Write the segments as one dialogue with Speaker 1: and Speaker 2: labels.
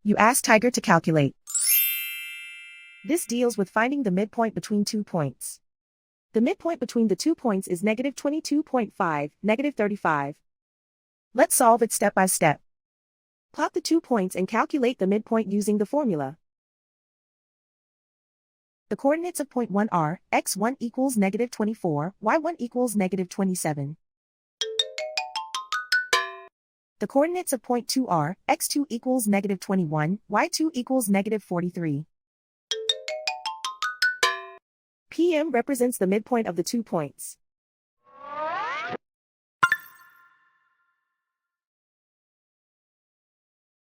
Speaker 1: You ask Tiger to calculate. This deals with finding the midpoint between 2 points. The midpoint between the 2 points is negative 22.5, negative 35. Let's solve it step by step. Plot the 2 points and calculate the midpoint using the formula. The coordinates of point 1 are, x1 equals negative 24, y1 equals negative 27. The coordinates of point 2 are, x2 equals negative 21, y2 equals negative 43. PM represents the midpoint of the 2 points.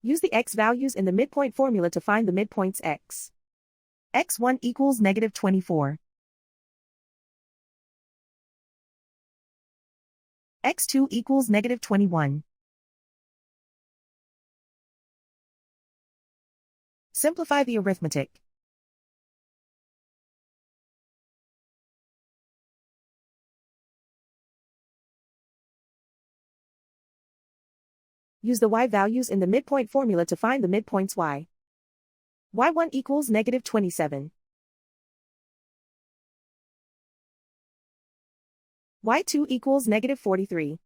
Speaker 1: Use the x values in the midpoint formula to find the midpoints x. x1 equals negative 24. x2 equals negative 21. Simplify the arithmetic. Use the y values in the midpoint formula to find the midpoints y. y1 equals negative 27. y2 equals negative 43.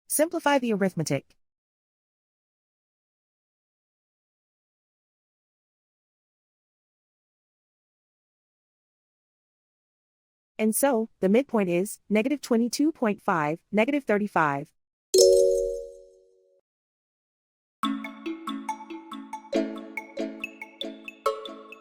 Speaker 1: Simplify the arithmetic. And so, the midpoint is, negative 22.5, negative 35.